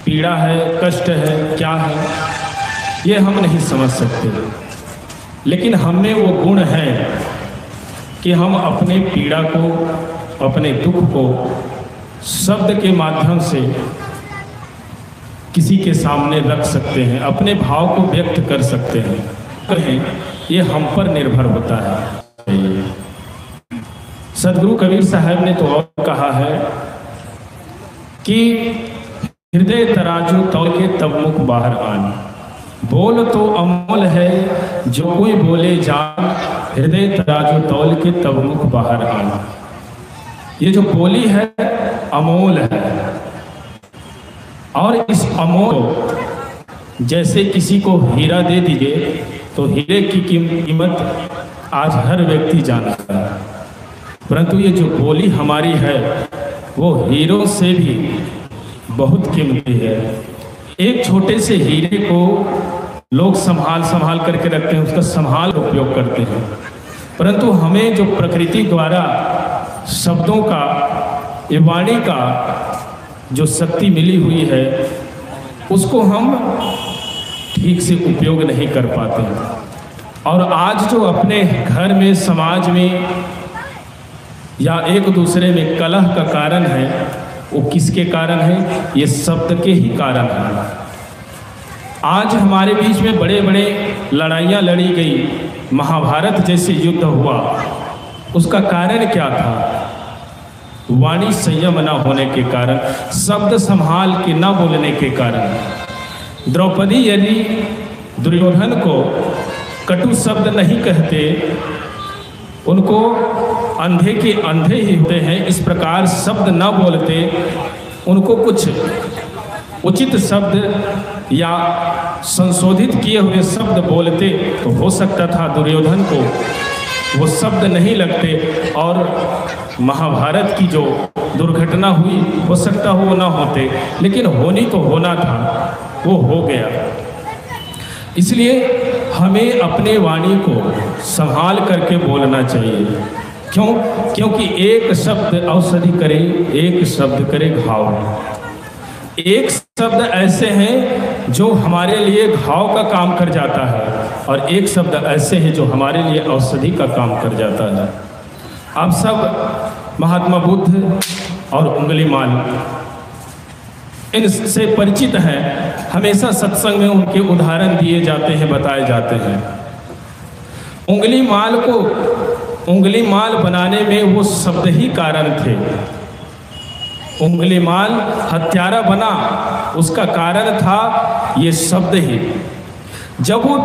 पीड़ा है, कष्ट है, क्या है, ये हम नहीं समझ सकते। लेकिन हम में वो गुण है कि हम अपने पीड़ा को, अपने दुख को शब्द के माध्यम से किसी के सामने रख सकते हैं, अपने भाव को व्यक्त कर सकते हैं। ये हम पर निर्भर होता है। सदगुरु कबीर साहब ने तो और कहा है कि हृदय तराजू तौल के तब मुख बाहर आन, बोल तो अमोल है जो कोई बोले जान, हृदय तराजू तौल के तब मुख बाहर आन। ये जो बोली है अमोल है, और इस अमोल जैसे किसी को हीरा दे दीजिए तो हीरे की कीमत आज हर व्यक्ति जानता है, परंतु ये जो बोली हमारी है वो हीरों से भी बहुत कीमती है। एक छोटे से हीरे को लोग संभाल करके रखते हैं, उसका संभाल उपयोग करते हैं, परंतु हमें जो प्रकृति द्वारा शब्दों का, ये वाणी का जो शक्ति मिली हुई है उसको हम ठीक से उपयोग नहीं कर पाते। और आज जो अपने घर में, समाज में या एक दूसरे में कलह का कारण है, वो किसके कारण है? ये शब्द के ही कारण है। आज हमारे बीच में बड़े बड़े लड़ाइयाँ लड़ी गई, महाभारत जैसे युद्ध हुआ, उसका कारण क्या था? वाणी संयम न होने के कारण, शब्द संभाल के न बोलने के कारण। द्रौपदी यदि दुर्योधन को कटु शब्द नहीं कहते, उनको अंधे के अंधे ही होते हैं इस प्रकार शब्द न बोलते, उनको कुछ उचित शब्द या संशोधित किए हुए शब्द बोलते तो हो सकता था दुर्योधन को वो शब्द नहीं लगते और महाभारत की जो दुर्घटना हुई हो सकता हो ना होते, लेकिन होनी तो होना था, वो हो गया। इसलिए हमें अपने वाणी को संभाल करके बोलना चाहिए। क्यों? क्योंकि एक शब्द औषधि करे, एक शब्द करे घाव। एक शब्द ऐसे हैं जो हमारे लिए घाव का काम कर जाता है, और एक शब्द ऐसे हैं जो हमारे लिए औषधि का काम कर जाता है। आप सब महात्मा बुद्ध और उंगलीमाल इनसे परिचित हैं। हमेशा सत्संग में उनके उदाहरण दिए जाते हैं, बताए जाते हैं। उंगलीमाल को उंगलीमाल बनाने में वो शब्द ही कारण थे। उंगलीमाल हत्यारा बना, उसका कारण था ये शब्द ही। जब वो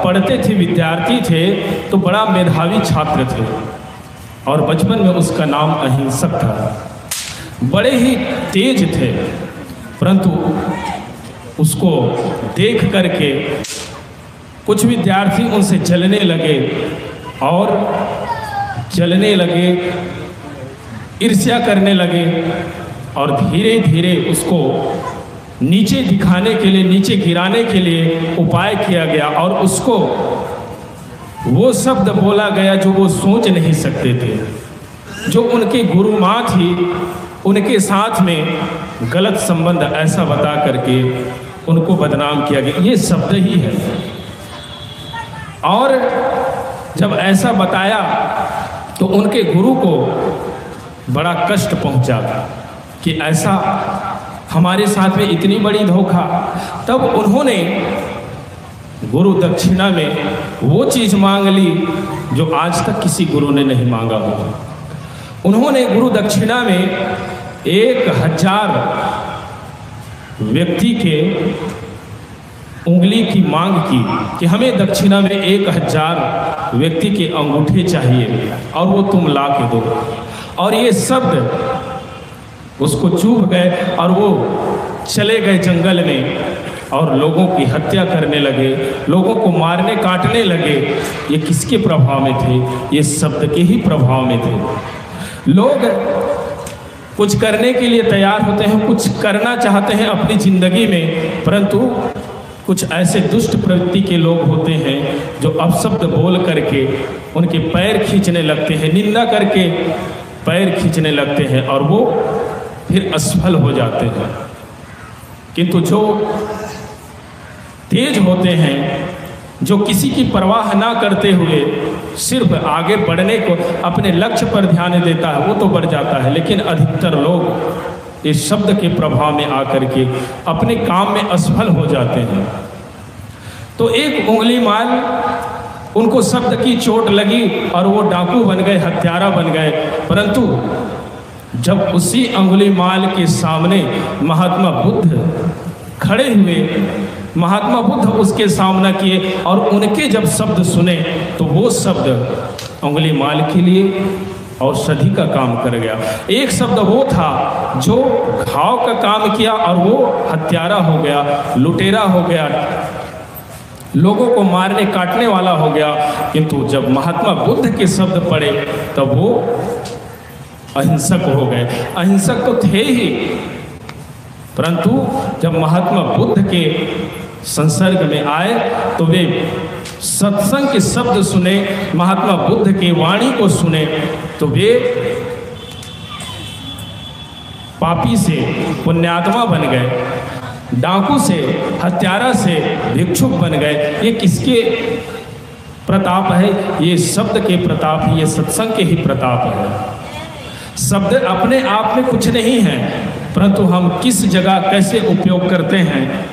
पढ़ते थे, विद्यार्थी थे, तो बड़ा मेधावी छात्र थे और बचपन में उसका नाम अहिंसक था। बड़े ही तेज थे, परंतु उसको देख करके कुछ विद्यार्थी उनसे जलने लगे और जलने लगे, ईर्ष्या करने लगे, और धीरे धीरे उसको नीचे दिखाने के लिए, नीचे गिराने के लिए उपाय किया गया, और उसको वो शब्द बोला गया जो वो सोच नहीं सकते थे। जो उनके गुरु माँ थी, उनके साथ में गलत संबंध ऐसा बता करके उनको बदनाम किया गया, ये शब्द ही है। और जब ऐसा बताया तो उनके गुरु को बड़ा कष्ट पहुंचा कि ऐसा हमारे साथ में इतनी बड़ी धोखा। तब उन्होंने गुरु दक्षिणा में वो चीज़ मांग ली जो आज तक किसी गुरु ने नहीं मांगा होगा। उन्होंने गुरु दक्षिणा में 1000 व्यक्ति के उंगली की मांग की कि हमें दक्षिणा में 1000 व्यक्ति के अंगूठे चाहिए और वो तुम ला के दो। और ये शब्द उसको चूभ गए और वो चले गए जंगल में और लोगों की हत्या करने लगे, लोगों को मारने काटने लगे। ये किसके प्रभाव में थे? ये शब्द के ही प्रभाव में थे। लोग कुछ करने के लिए तैयार होते हैं, कुछ करना चाहते हैं अपनी जिंदगी में, परंतु कुछ ऐसे दुष्ट प्रवृत्ति के लोग होते हैं जो अपशब्द बोल करके उनके पैर खींचने लगते हैं, निंदा करके पैर खींचने लगते हैं और वो फिर असफल हो जाते हैं। किंतु जो तेज होते हैं, जो किसी की परवाह ना करते हुए सिर्फ आगे बढ़ने को, अपने लक्ष्य पर ध्यान देता है, वो तो बढ़ जाता है। लेकिन अधिकतर लोग इस शब्द के प्रभाव में आकर के अपने काम में असफल हो जाते हैं। तो एक उंगली माल, उनको शब्द की चोट लगी और वो डाकू बन गए, हत्यारा बन गए। परंतु जब उसी अंगुली माल के सामने महात्मा बुद्ध खड़े हुए, महात्मा बुद्ध उसके सामना किए और उनके जब शब्द सुने तो वो शब्द अंगुली माल के लिए औषधि का काम कर गया। एक शब्द वो था जो घाव का काम किया और वो हत्यारा हो गया, लुटेरा हो गया, लोगों को मारने काटने वाला हो गया। किंतु जब महात्मा बुद्ध के शब्द पड़े तब वो अहिंसक हो गए। अहिंसक तो थे ही, परंतु जब महात्मा बुद्ध के संसर्ग में आए तो वे सत्संग के शब्द सुने, महात्मा बुद्ध के वाणी को सुने तो वे पापी से पुण्यात्मा बन गए, डाकू से, हत्यारा से भिक्षुक बन गए। ये किसके प्रताप है? ये शब्द के प्रताप, ये सत्संग के ही प्रताप है। शब्द अपने आप में कुछ नहीं है, परंतु हम किस जगह कैसे उपयोग करते हैं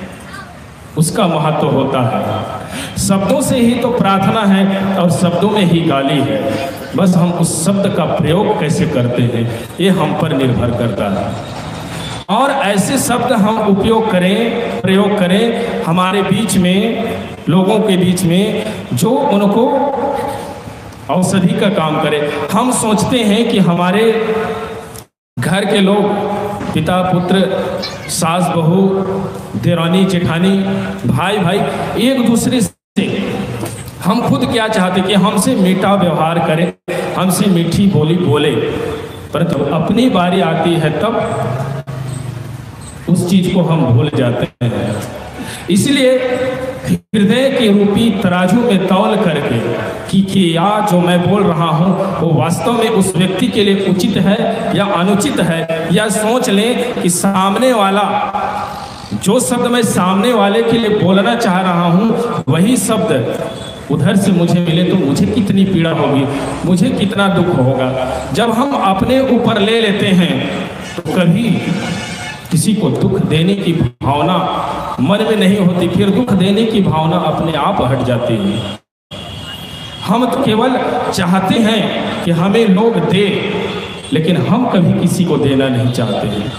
उसका महत्व होता है। शब्दों से ही तो प्रार्थना है और शब्दों में ही गाली है, बस हम उस शब्द का प्रयोग कैसे करते हैं ये हम पर निर्भर करता है। और ऐसे शब्द हम उपयोग करें, प्रयोग करें हमारे बीच में, लोगों के बीच में, जो उनको औषधि का काम करे। हम सोचते हैं कि हमारे घर के लोग, पिता पुत्र, सास बहू, देरानी जेठानी, भाई भाई, एक दूसरे से हम खुद क्या चाहते कि हमसे मीठा व्यवहार करें, हमसे मीठी बोली बोले, परंतु अपनी बारी आती है तब उस चीज को हम भूल जाते हैं। इसलिए हृदय के रूपी तराजू में तौल करके कि या जो मैं बोल रहा हूँ वो वास्तव में उस व्यक्ति के लिए उचित है या अनुचित है, या सोच लें कि सामने वाला, जो शब्द मैं सामने वाले के लिए बोलना चाह रहा हूँ वही शब्द उधर से मुझे मिले तो मुझे कितनी पीड़ा होगी, मुझे कितना दुख होगा। जब हम अपने ऊपर ले लेते हैं तो कभी किसी को दुख देने की भावना मन में नहीं होती, फिर दुख देने की भावना अपने आप हट जाती है। हम तो केवल चाहते हैं कि हमें लोग दे, लेकिन हम कभी किसी को देना नहीं चाहते हैं।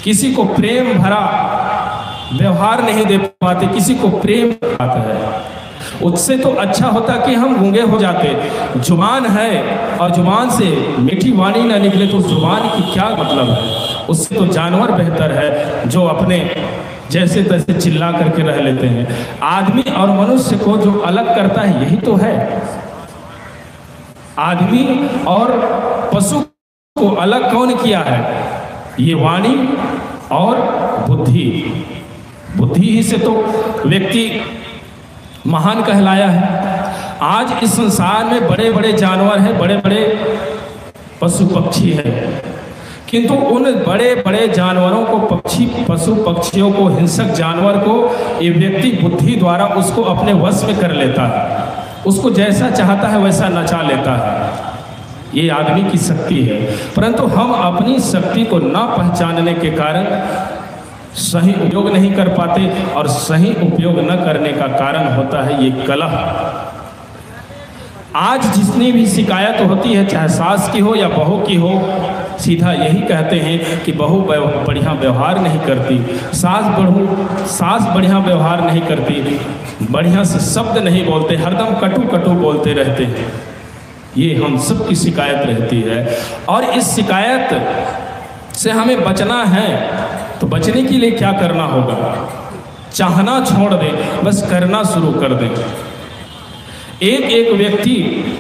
किसी को प्रेम भरा व्यवहार नहीं दे पाते, किसी को प्रेम आता है। उससे तो अच्छा होता कि हम गूंगे हो जाते। जुबान है और जुबान से मीठी वाणी ना निकले तो जुबान की क्या मतलब है? उससे तो जानवर बेहतर है जो अपने जैसे तैसे चिल्ला करके रह लेते हैं। आदमी और मनुष्य को जो अलग करता है यही तो है। आदमी और पशु को अलग कौन किया है? ये वाणी और बुद्धि। बुद्धि ही से तो व्यक्ति महान कहलाया है। आज इस संसार में बड़े बड़े जानवर हैं, बड़े बड़े पशु पक्षी हैं, किंतु उन बड़े बड़े जानवरों को, पशु पक्षियों को, हिंसक जानवर को ये व्यक्ति बुद्धि द्वारा उसको अपने वश में कर लेता है, उसको जैसा चाहता है वैसा नचा लेता है। ये आदमी की शक्ति है, परंतु हम अपनी शक्ति को ना पहचानने के कारण सही उपयोग नहीं कर पाते, और सही उपयोग न करने का कारण होता है ये कलह। आज जितनी भी शिकायत होती है, चाहे सास की हो या बहू की हो, सीधा यही कहते हैं कि बहू बढ़िया व्यवहार नहीं करती, सास बढ़िया व्यवहार नहीं करती, बढ़िया से शब्द नहीं बोलते, हरदम कटु कटु बोलते रहते हैं। ये हम सब की शिकायत रहती है, और इस शिकायत से हमें बचना है तो बचने के लिए क्या करना होगा? चाहना छोड़ दें, बस करना शुरू कर दें। एक एक व्यक्ति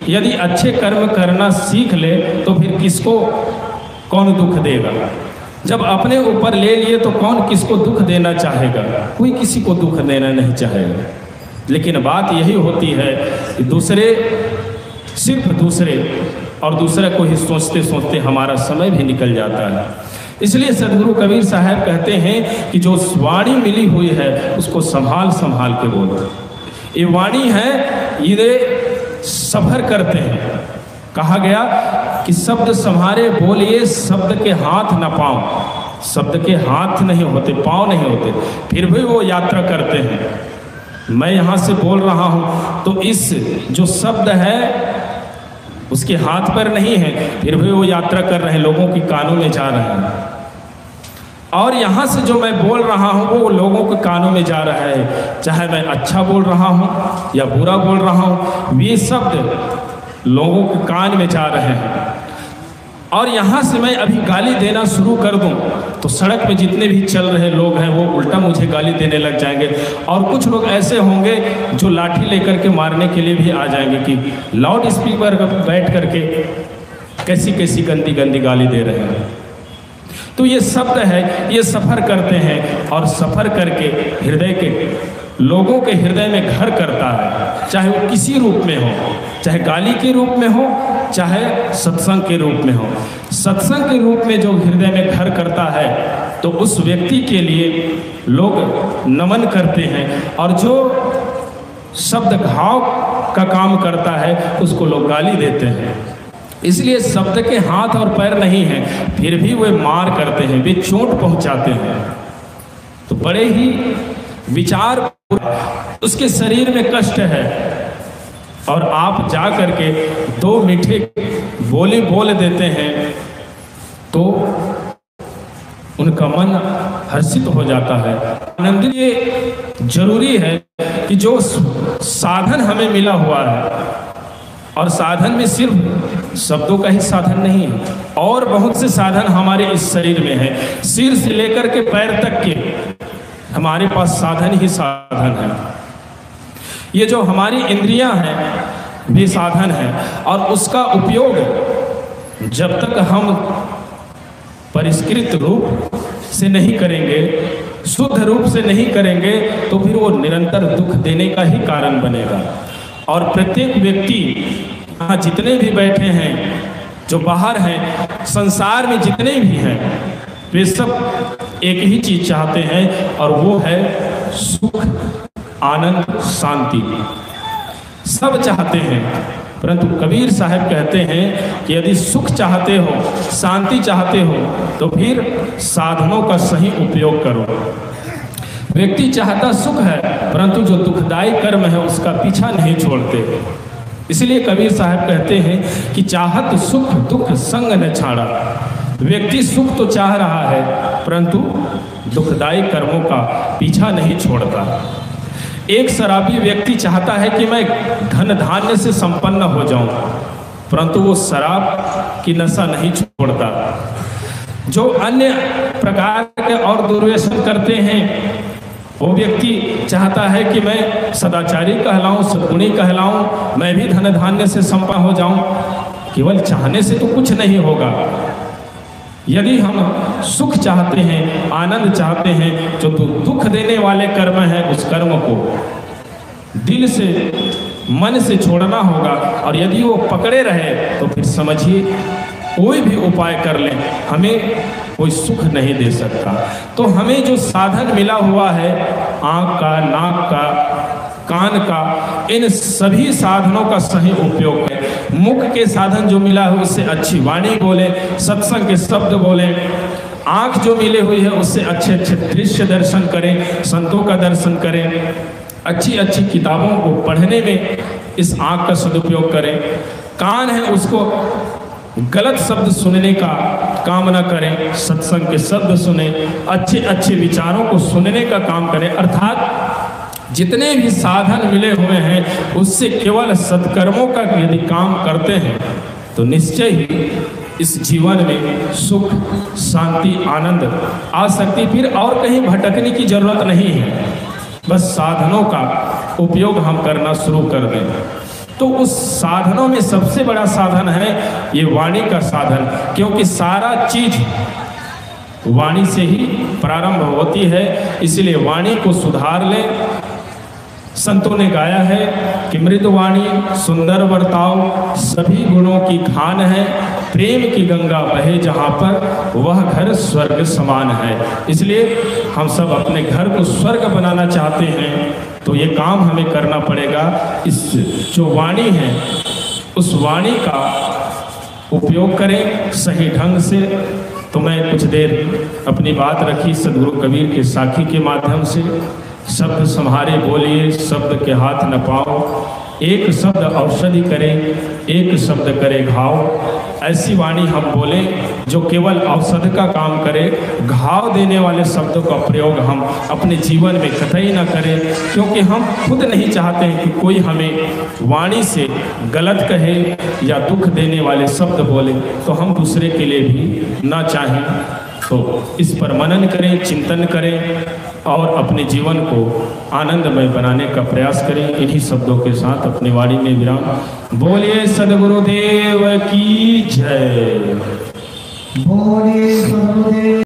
यदि अच्छे कर्म करना सीख ले तो फिर किसको कौन दुख देगा? जब अपने ऊपर ले लिए तो कौन किसको दुख देना चाहेगा? कोई किसी को दुख देना नहीं चाहेगा। लेकिन बात यही होती है कि दूसरे, सिर्फ दूसरे और दूसरे को ही सोचते सोचते हमारा समय भी निकल जाता है। इसलिए सदगुरु कबीर साहब कहते हैं कि जो वाणी मिली हुई है उसको संभाल संभाल के बोलो। ये वाणी है, ये सफर करते हैं। कहा गया कि शब्द संभारे बोलिए, शब्द के हाथ न पाँव। शब्द के हाथ नहीं होते, पाँव नहीं होते, फिर भी वो यात्रा करते हैं। मैं यहाँ से बोल रहा हूँ तो इस जो शब्द है उसके हाथ पर नहीं है, फिर भी वो यात्रा कर रहे हैं, लोगों की कानों में जा रहे हैं। और यहाँ से जो मैं बोल रहा हूँ वो लोगों के कानों में जा रहा है, चाहे मैं अच्छा बोल रहा हूँ या बुरा बोल रहा हूँ, ये शब्द लोगों के कान में जा रहे हैं। और यहाँ से मैं अभी गाली देना शुरू कर दूँ तो सड़क पे जितने भी चल रहे लोग हैं वो उल्टा मुझे गाली देने लग जाएंगे। और कुछ लोग ऐसे होंगे जो लाठी लेकर के मारने के लिए भी आ जाएंगे कि लाउड स्पीकर पर बैठ करके कैसी कैसी गंदी गंदी गाली दे रहे हैं। तो ये शब्द है, ये सफ़र करते हैं और सफ़र करके हृदय के लोगों के हृदय में घर करता है, चाहे वो किसी रूप में हो, चाहे गाली के रूप में हो, चाहे सत्संग के रूप में हो। सत्संग के रूप में जो हृदय में घर करता है तो उस व्यक्ति के लिए लोग नमन करते हैं, और जो शब्द घाव का काम करता है उसको लोग गाली देते हैं। इसलिए शब्द के हाथ और पैर नहीं हैं, फिर भी वे मार करते हैं, वे चोट पहुंचाते हैं। तो बड़े ही विचार, उसके शरीर में कष्ट है और आप जा करके दो मीठे बोली बोल देते हैं तो उनका मन हर्षित हो जाता है, आनंदित। ये जरूरी है कि जो साधन हमें मिला हुआ है, और साधन में सिर्फ शब्दों का ही साधन नहीं है, और बहुत से साधन हमारे इस शरीर में है। सिर से लेकर के पैर तक के हमारे पास साधन ही साधन है। ये जो हमारी इंद्रियां हैं भी साधन है, और उसका उपयोग जब तक हम परिष्कृत रूप से नहीं करेंगे, शुद्ध रूप से नहीं करेंगे, तो फिर वो निरंतर दुख देने का ही कारण बनेगा। और प्रत्येक व्यक्ति यहाँ जितने भी बैठे हैं, जो बाहर हैं, संसार में जितने भी हैं, वे सब एक ही चीज चाहते हैं, और वो है सुख, आनंद, शांति। सब चाहते हैं, परंतु कबीर साहब कहते हैं कि यदि सुख चाहते हो, शांति चाहते हो, तो फिर साधनों का सही उपयोग करो। व्यक्ति चाहता सुख है, परंतु जो दुखदायी कर्म है उसका पीछा नहीं छोड़ते। इसलिए कबीर साहब कहते हैं कि चाहत सुख दुख संग न छाड़ा। व्यक्ति सुख तो चाह रहा है, परंतु दुखदायी कर्मों का पीछा नहीं छोड़ता। एक शराबी व्यक्ति चाहता है कि मैं धन धान्य से संपन्न हो जाऊं, परंतु वो शराब की नशा नहीं छोड़ता। जो अन्य प्रकार के और दुर्व्यसन करते हैं, वो व्यक्ति चाहता है कि मैं सदाचारी कहलाऊं, सद्गुणी कहलाऊं, मैं भी धन धान्य से संपन्न हो जाऊं। केवल चाहने से तो कुछ नहीं होगा। यदि हम सुख चाहते हैं, आनंद चाहते हैं, जो दुख देने वाले कर्म हैं, उस कर्म को दिल से, मन से छोड़ना होगा। और यदि वो पकड़े रहे तो फिर समझिए कोई भी उपाय कर लें, हमें कोई सुख नहीं दे सकता। तो हमें जो साधन मिला हुआ है, आँख का, नाक का, कान का, इन सभी साधनों का सही उपयोग है। मुख के साधन जो मिला है उससे अच्छी वाणी बोले, सत्संग के शब्द बोले। आँख जो मिली हुई है उससे अच्छे अच्छे दृश्य दर्शन करें, संतों का दर्शन करें, अच्छी अच्छी किताबों को पढ़ने में इस आँख का सदुपयोग करें। कान है उसको गलत शब्द सुनने का काम न करें, सत्संग के शब्द सुने, अच्छे अच्छे विचारों को सुनने का काम करें। अर्थात जितने भी साधन मिले हुए हैं उससे केवल सत्कर्मों का यदि काम करते हैं तो निश्चय ही इस जीवन में सुख, शांति, आनंद आ सकती। फिर और कहीं भटकने की जरूरत नहीं है, बस साधनों का उपयोग हम करना शुरू कर दें। तो उस साधनों में सबसे बड़ा साधन है ये वाणी का साधन, क्योंकि सारा चीज वाणी से ही प्रारंभ होती है। इसलिए वाणी को सुधार लें। संतों ने गाया है कि मृदुवाणी सुंदर बर्ताव, सभी गुणों की खान है, प्रेम की गंगा बहे जहाँ पर, वह घर स्वर्ग समान है। इसलिए हम सब अपने घर को स्वर्ग बनाना चाहते हैं, तो ये काम हमें करना पड़ेगा। इस जो वाणी है उस वाणी का उपयोग करें सही ढंग से। तो मैं कुछ देर अपनी बात रखी सदगुरु कबीर के साखी के माध्यम से। शब्द सम्हारे बोलिए, शब्द के हाथ न पाओ, एक शब्द औषधि करे, एक शब्द करे घाव। ऐसी वाणी हम बोलें जो केवल औषध का काम करे, घाव देने वाले शब्दों का प्रयोग हम अपने जीवन में कतई न करें, क्योंकि हम खुद नहीं चाहते हैं कि कोई हमें वाणी से गलत कहे या दुख देने वाले शब्द बोले, तो हम दूसरे के लिए भी ना चाहें। तो इस पर मनन करें, चिंतन करें और अपने जीवन को आनंदमय बनाने का प्रयास करें। इन्हीं शब्दों के साथ अपनी वाणी में विराम। बोलिए सद्गुरुदेव की जय। बोलिए सद्गुरुदेव।